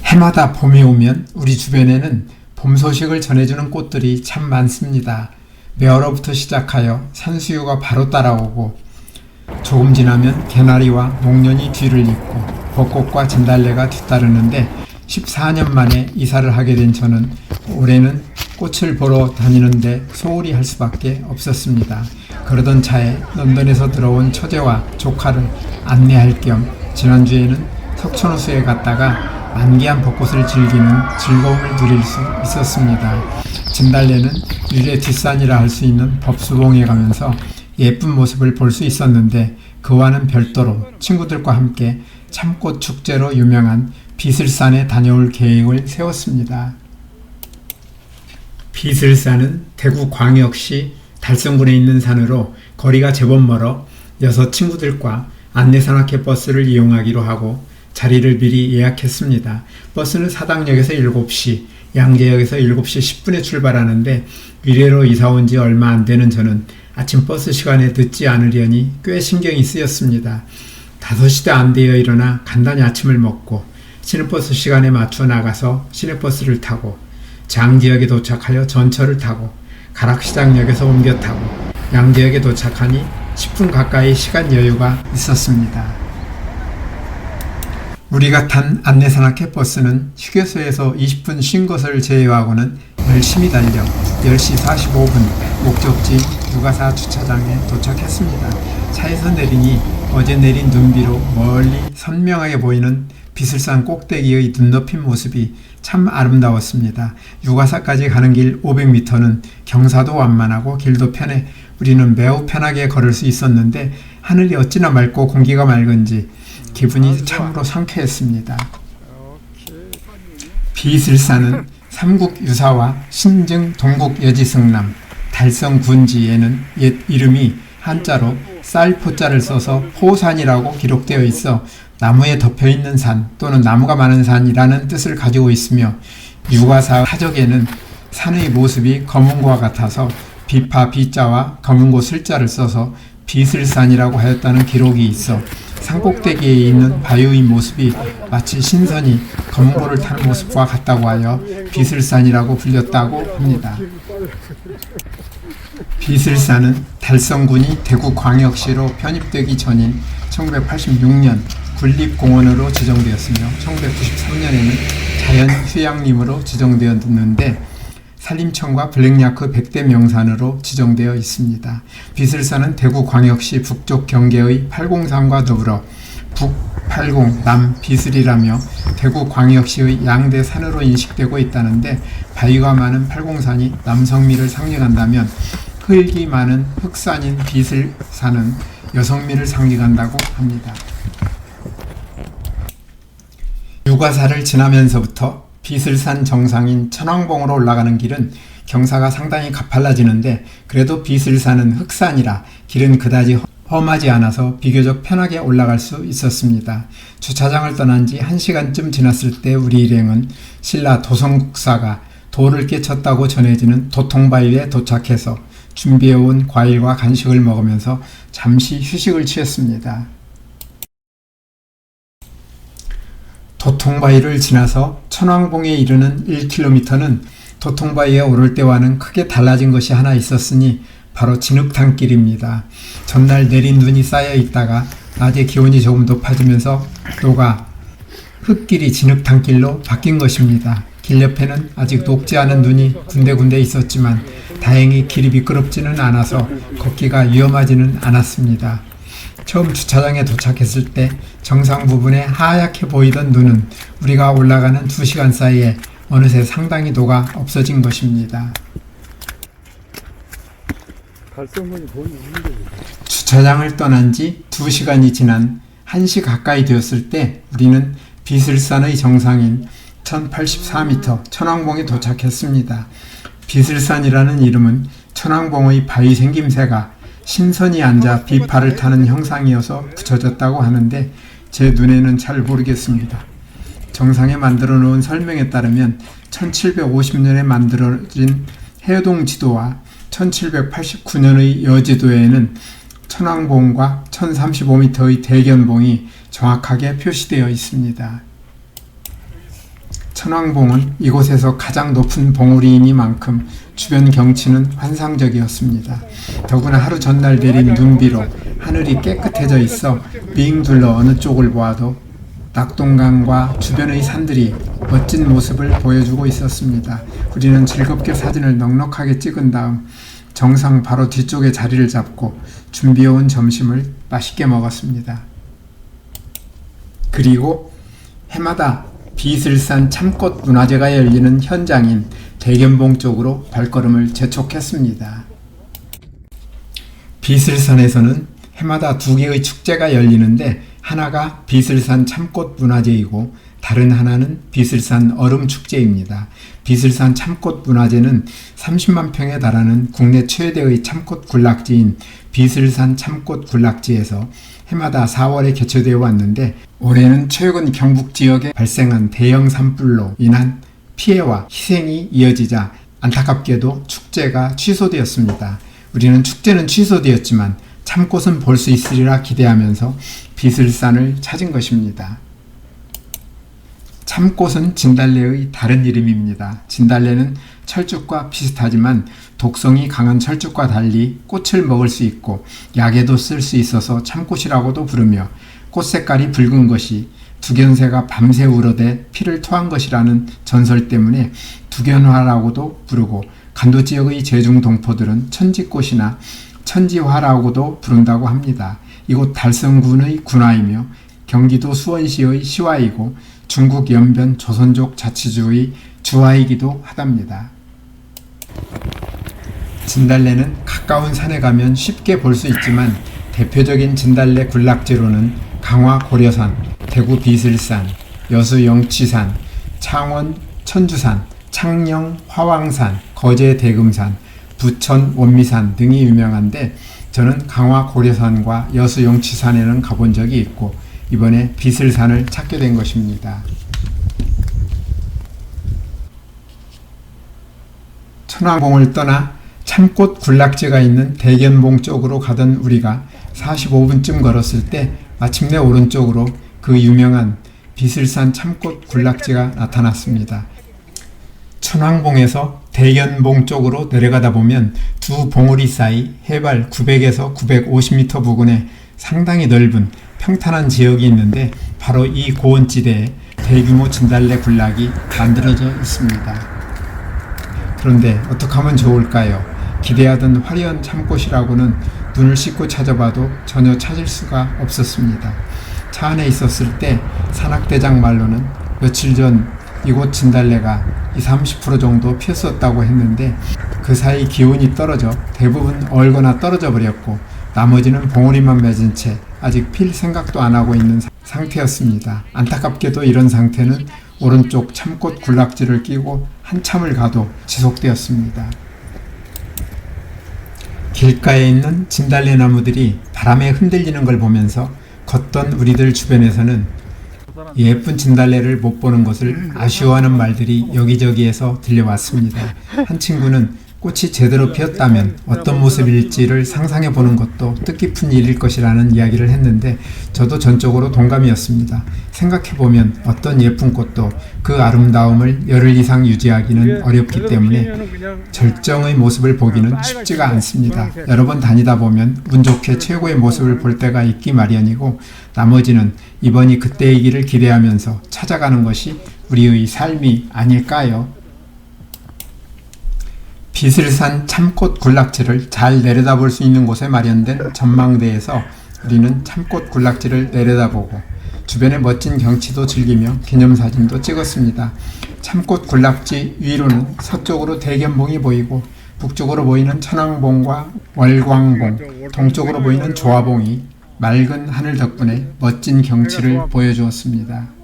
해마다 봄이 오면 우리 주변에는 봄 소식을 전해주는 꽃들이 참 많습니다. 매화로부터 시작하여 산수유가 바로 따라오고 조금 지나면 개나리와 목련이 뒤를 잇고 벚꽃과 진달래가 뒤따르는데 14년 만에 이사를 하게 된 저는 올해는 꽃을 보러 다니는데 소홀히 할 수밖에 없었습니다. 그러던 차에 런던에서 들어온 처제와 조카를 안내할 겸 지난주에는 석촌호수에 갔다가 만개한 벚꽃을 즐기는 즐거움을 누릴 수 있었습니다. 진달래는 유래 뒷산이라 할 수 있는 법수봉에 가면서 예쁜 모습을 볼 수 있었는데 그와는 별도로 친구들과 함께 참꽃 축제로 유명한 비슬산에 다녀올 계획을 세웠습니다. 비슬산은 대구 광역시 달성군에 있는 산으로 거리가 제법 멀어 여섯 친구들과 안내산악회 버스를 이용하기로 하고 자리를 미리 예약했습니다. 버스는 사당역에서 7시, 양재역에서 7시 10분에 출발하는데 위례로 이사 온 지 얼마 안 되는 저는 아침 버스 시간에 늦지 않으려니 꽤 신경이 쓰였습니다. 5시도 안 되어 일어나 간단히 아침을 먹고 시내버스 시간에 맞춰 나가서 시내버스를 타고 장지역에 도착하여 전철을 타고 가락시장역에서 옮겨 타고 양재역에 도착하니 10분 가까이 시간 여유가 있었습니다. 우리가 탄 안내산악회 버스는 휴게소에서 20분 쉰 것을 제외하고는 열심히 달려 10시 45분 목적지인 유가사 주차장에 도착했습니다. 차에서 내리니 어제 내린 눈비로 멀리 선명하게 보이는 비슬산 꼭대기의 눈 높인 모습이 참 아름다웠습니다. 유가사까지 가는 길 500m는 경사도 완만하고 길도 편해 우리는 매우 편하게 걸을 수 있었는데 하늘이 어찌나 맑고 공기가 맑은지 기분이 참으로 상쾌했습니다. 비슬산은 삼국유사와 신증 동국 여지승남 달성군지에는 옛 이름이 한자로 쌀포자를 써서 포산이라고 기록되어 있어 나무에 덮여있는 산 또는 나무가 많은 산이라는 뜻을 가지고 있으며 유가사 사적에는 산의 모습이 검은고와 같아서 비파 비자와 검은고 슬자를 써서 비슬산이라고 하였다는 기록이 있어 산꼭대기에 있는 바위의 모습이 마치 신선이 검은고를 타는 모습과 같다고 하여 비슬산이라고 불렸다고 합니다. 비슬산은 달성군이 대구광역시로 편입되기 전인 1986년 군립공원으로 지정되었으며 1993년에는 자연휴양림으로 지정되었는데 산림청과 블랙야크 100대 명산으로 지정되어 있습니다. 비슬산은 대구광역시 북쪽 경계의 팔공산과 더불어 북80, 남비슬이라며 대구광역시의 양대 산으로 인식되고 있다는데 바위가 많은 팔공산이 남성미를 상징한다면 흙이 많은 흑산인 비슬산은 여성미를 상징한다고 합니다. 유가사를 지나면서부터 비슬산 정상인 천왕봉으로 올라가는 길은 경사가 상당히 가팔라지는데 그래도 비슬산은 흑산이라 길은 그다지 험하지 않아서 비교적 편하게 올라갈 수 있었습니다. 주차장을 떠난 지 1시간쯤 지났을 때 우리 일행은 신라 도성국사가 돌을 깨쳤다고 전해지는 도통바위에 도착해서 준비해온 과일과 간식을 먹으면서 잠시 휴식을 취했습니다. 도통바위를 지나서 천왕봉에 이르는 1km는 도통바위에 오를 때와는 크게 달라진 것이 하나 있었으니 바로 진흙탕길입니다. 전날 내린 눈이 쌓여 있다가 낮에 기온이 조금 높아지면서 녹아 흙길이 진흙탕길로 바뀐 것입니다. 길 옆에는 아직 녹지 않은 눈이 군데군데 있었지만 다행히 길이 미끄럽지는 않아서 걷기가 위험하지는 않았습니다. 처음 주차장에 도착했을 때 정상 부분에 하얗게 보이던 눈은 우리가 올라가는 2시간 사이에 어느새 상당히 녹아 없어진 것입니다. 주차장을 떠난 지 2시간이 지난 1시 가까이 되었을 때 우리는 비슬산의 정상인 1084m 천왕봉에 도착했습니다. 비슬산이라는 이름은 천왕봉의 바위 생김새가 신선이 앉아 비파를 타는 형상이어서 붙여졌다고 하는데 제 눈에는 잘 모르겠습니다. 정상에 만들어 놓은 설명에 따르면 1750년에 만들어진 해동 지도와 1789년의 여지도에는 천왕봉과 1035m의 대견봉이 정확하게 표시되어 있습니다. 천왕봉은 이곳에서 가장 높은 봉우리이니만큼 주변 경치는 환상적이었습니다. 더구나 하루 전날 내린 눈비로 하늘이 깨끗해져 있어 빙 둘러 어느 쪽을 보아도 낙동강과 주변의 산들이 멋진 모습을 보여주고 있었습니다. 우리는 즐겁게 사진을 넉넉하게 찍은 다음 정상 바로 뒤쪽에 자리를 잡고 준비해온 점심을 맛있게 먹었습니다. 그리고 해마다 비슬산 참꽃 문화제가 열리는 현장인 대견봉 쪽으로 발걸음을 재촉했습니다. 비슬산에서는 해마다 두 개의 축제가 열리는데 하나가 비슬산 참꽃 문화제이고 다른 하나는 비슬산 얼음축제입니다. 비슬산 참꽃 문화제는 30만 평에 달하는 국내 최대의 참꽃 군락지인 비슬산 참꽃 군락지에서 해마다 4월에 개최되어 왔는데 올해는 최근 경북 지역에 발생한 대형 산불로 인한 피해와 희생이 이어지자 안타깝게도 축제가 취소되었습니다. 우리는 축제는 취소되었지만 참꽃은 볼 수 있으리라 기대하면서 비슬산을 찾은 것입니다. 참꽃은 진달래의 다른 이름입니다. 진달래는 철쭉과 비슷하지만 독성이 강한 철쭉과 달리 꽃을 먹을 수 있고 약에도 쓸 수 있어서 참꽃이라고도 부르며 꽃 색깔이 붉은 것이 두견새가 밤새 울어대 피를 토한 것이라는 전설 때문에 두견화라고도 부르고 간도 지역의 제중 동포들은 천지꽃이나 천지화라고도 부른다고 합니다. 이곳 달성군의 군화이며 경기도 수원시의 시화이고 중국 연변 조선족 자치주의 주화이기도 하답니다. 진달래는 가까운 산에 가면 쉽게 볼 수 있지만 대표적인 진달래 군락지로는 강화 고려산, 대구 비슬산, 여수 영치산, 창원 천주산, 창녕 화왕산, 거제 대금산, 부천 원미산 등이 유명한데 저는 강화 고려산과 여수 영치산에는 가본 적이 있고 이번에 비슬산을 찾게 된 것입니다. 천왕봉을 떠나 참꽃 군락지가 있는 대견봉 쪽으로 가던 우리가 45분쯤 걸었을 때 마침내 오른쪽으로 그 유명한 비슬산 참꽃 군락지가 나타났습니다. 천왕봉에서 대견봉 쪽으로 내려가다 보면 두 봉우리 사이 해발 900에서 950m 부근에 상당히 넓은 평탄한 지역이 있는데 바로 이 고원지대에 대규모 진달래 군락이 만들어져 있습니다. 그런데 어떻게 하면 좋을까요? 기대하던 화려한 참꽃이라고는 눈을 씻고 찾아봐도 전혀 찾을 수가 없었습니다. 차 안에 있었을 때 산악대장 말로는 며칠 전 이곳 진달래가 20-30% 정도 피었었다고 했는데 그 사이 기온이 떨어져 대부분 얼거나 떨어져 버렸고 나머지는 봉우리만 맺은 채 아직 필 생각도 안 하고 있는 상태였습니다. 안타깝게도 이런 상태는 오른쪽 참꽃 군락지를 끼고 한참을 가도 지속되었습니다. 길가에 있는 진달래 나무들이 바람에 흔들리는 걸 보면서 걷던 우리들 주변에서는 예쁜 진달래를 못 보는 것을 아쉬워하는 말들이 여기저기에서 들려왔습니다. 한 친구는 꽃이 제대로 피었다면 어떤 모습일지를 상상해 보는 것도 뜻깊은 일일 것이라는 이야기를 했는데 저도 전적으로 동감이었습니다. 생각해 보면 어떤 예쁜 꽃도 그 아름다움을 열흘 이상 유지하기는 어렵기 때문에 절정의 모습을 보기는 쉽지가 않습니다. 여러 번 다니다 보면 운 좋게 최고의 모습을 볼 때가 있기 마련이고 나머지는 이번이 그때이기를 기대하면서 찾아가는 것이 우리의 삶이 아닐까요? 비슬산 참꽃 군락지를 잘 내려다볼 수 있는 곳에 마련된 전망대에서 우리는 참꽃 군락지를 내려다보고 주변의 멋진 경치도 즐기며 기념사진도 찍었습니다. 참꽃 군락지 위로는 서쪽으로 대견봉이 보이고 북쪽으로 보이는 천왕봉과 월광봉, 동쪽으로 보이는 조화봉이 맑은 하늘 덕분에 멋진 경치를 보여주었습니다.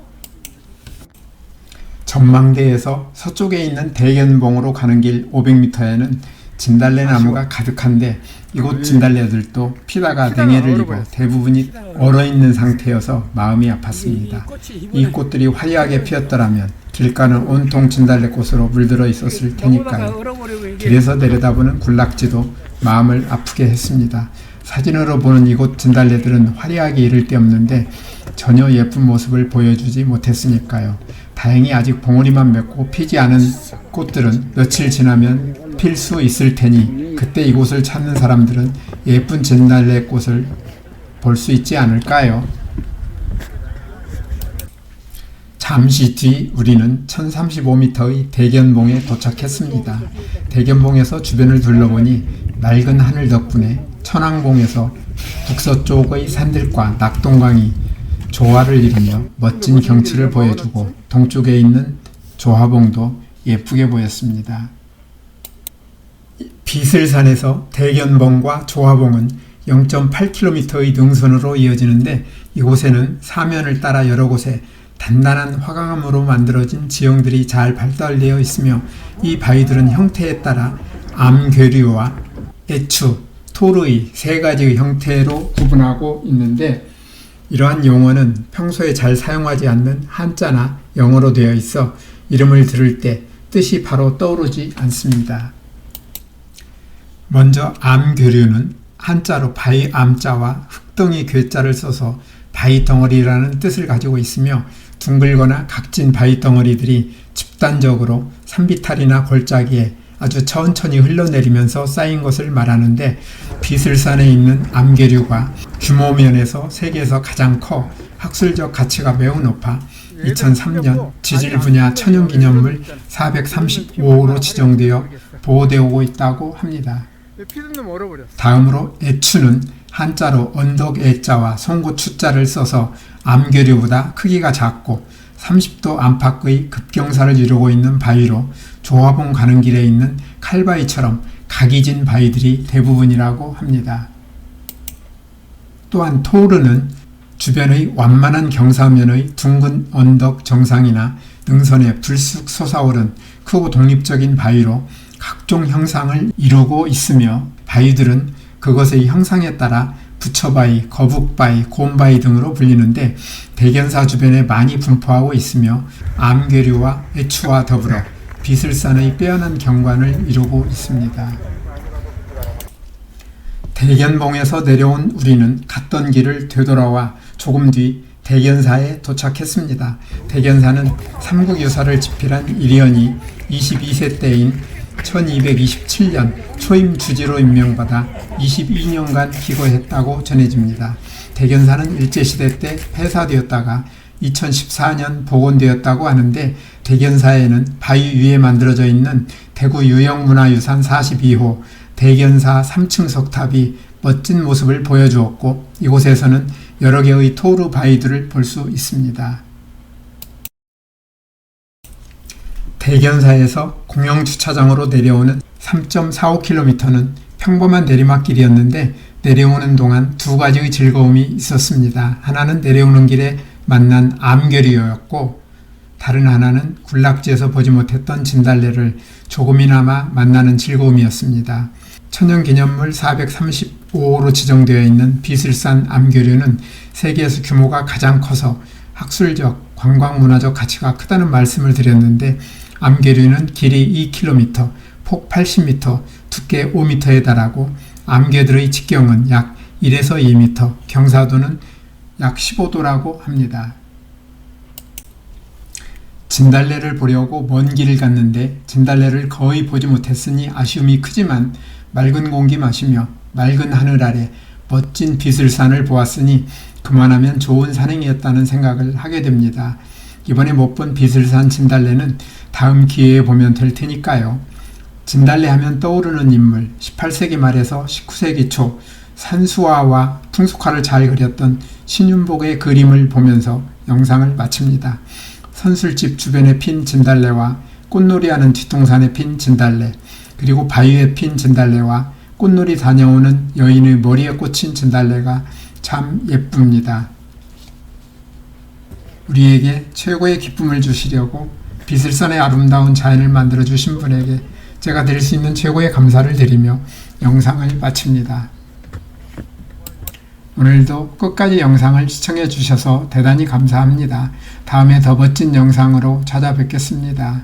전망대에서 서쪽에 있는 대견봉으로 가는 길 500m에는 진달래 나무가 가득한데 이곳 진달래들도 피다가 냉해를 입어 대부분이 얼어있는 상태여서 마음이 아팠습니다. 이 꽃들이 화려하게 피었더라면 길가는 온통 진달래꽃으로 물들어 있었을 테니까요. 길에서 내려다보는 군락지도 마음을 아프게 했습니다. 사진으로 보는 이곳 진달래들은 화려하게 이를 데 없는데 전혀 예쁜 모습을 보여주지 못했으니까요. 다행히 아직 봉오리만 맺고 피지 않은 꽃들은 며칠 지나면 필 수 있을 테니 그때 이곳을 찾는 사람들은 예쁜 진달래 꽃을 볼 수 있지 않을까요? 잠시 뒤 우리는 1035m의 대견봉에 도착했습니다. 대견봉에서 주변을 둘러보니 맑은 하늘 덕분에 천왕봉에서 북서쪽의 산들과 낙동강이 조화를 이루며 멋진 경치를 보여주고 동쪽에 있는 조화봉도 예쁘게 보였습니다. 비슬산에서 대견봉과 조화봉은 0.8km의 능선으로 이어지는데 이곳에는 사면을 따라 여러 곳에 단단한 화강암으로 만들어진 지형들이 잘 발달되어 있으며 이 바위들은 형태에 따라 암괴류와 애추, 토르의 세 가지의 형태로 구분하고 있는데 이러한 용어는 평소에 잘 사용하지 않는 한자나 영어로 되어 있어 이름을 들을 때 뜻이 바로 떠오르지 않습니다. 먼저 암괴류는 한자로 바위 암자와 흙덩이 괴자를 써서 바위 덩어리라는 뜻을 가지고 있으며 둥글거나 각진 바위 덩어리들이 집단적으로 산비탈이나 골짜기에 아주 천천히 흘러내리면서 쌓인 것을 말하는데 비슬산에 있는 암괴류가 규모 면에서 세계에서 가장 커 학술적 가치가 매우 높아 2003년 지질 분야 천연기념물 435호로 지정되어 보호되고 있다고 합니다. 다음으로 애추는 한자로 언덕 애자와 송곳추자를 써서 암괴류보다 크기가 작고 30도 안팎의 급경사를 이루고 있는 바위로 조화봉 가는 길에 있는 칼바위처럼 각이 진 바위들이 대부분이라고 합니다. 또한 토르는 주변의 완만한 경사면의 둥근 언덕 정상이나 능선에 불쑥 솟아오른 크고 독립적인 바위로 각종 형상을 이루고 있으며 바위들은 그것의 형상에 따라 부처바위, 거북바위, 곰바위 등으로 불리는데 대견사 주변에 많이 분포하고 있으며 암괴류와 애추와 더불어 비슬산의 빼어난 경관을 이루고 있습니다. 대견봉에서 내려온 우리는 갔던 길을 되돌아와 조금 뒤 대견사에 도착했습니다. 대견사는 삼국유사를 집필한 일현이 22세 때인 1227년 초임 주지로 임명받아 22년간 기거했다고 전해집니다. 대견사는 일제시대 때 폐사되었다가 2014년 복원되었다고 하는데 대견사에는 바위 위에 만들어져 있는 대구 유형문화유산 42호 대견사 3층 석탑이 멋진 모습을 보여주었고 이곳에서는 여러 개의 토르 바위들을 볼 수 있습니다. 대견사에서 공영주차장으로 내려오는 3.45km는 평범한 내리막길이었는데 내려오는 동안 두 가지의 즐거움이 있었습니다. 하나는 내려오는 길에 만난 암괴류였고 다른 하나는 군락지에서 보지 못했던 진달래를 조금이나마 만나는 즐거움이었습니다. 천연기념물 435호로 지정되어 있는 비슬산 암괴류는 세계에서 규모가 가장 커서 학술적, 관광문화적 가치가 크다는 말씀을 드렸는데 암괴류는 길이 2km, 폭 80m, 두께 5m에 달하고 암괴들의 직경은 약 1에서 2m, 경사도는 약 15도라고 합니다. 진달래를 보려고 먼 길을 갔는데 진달래를 거의 보지 못했으니 아쉬움이 크지만 맑은 공기 마시며 맑은 하늘 아래 멋진 비슬산을 보았으니 그만하면 좋은 산행이었다는 생각을 하게 됩니다. 이번에 못 본 비슬산 진달래는 다음 기회에 보면 될 테니까요. 진달래 하면 떠오르는 인물, 18세기 말에서 19세기 초 산수화와 풍속화를 잘 그렸던 신윤복의 그림을 보면서 영상을 마칩니다. 선술집 주변에 핀 진달래와 꽃놀이하는 뒷동산에 핀 진달래, 그리고 바위에 핀 진달래와 꽃놀이 다녀오는 여인의 머리에 꽂힌 진달래가 참 예쁩니다. 우리에게 최고의 기쁨을 주시려고 비슬산의 아름다운 자연을 만들어주신 분에게 제가 드릴 수 있는 최고의 감사를 드리며 영상을 마칩니다. 오늘도 끝까지 영상을 시청해 주셔서 대단히 감사합니다. 다음에 더 멋진 영상으로 찾아뵙겠습니다.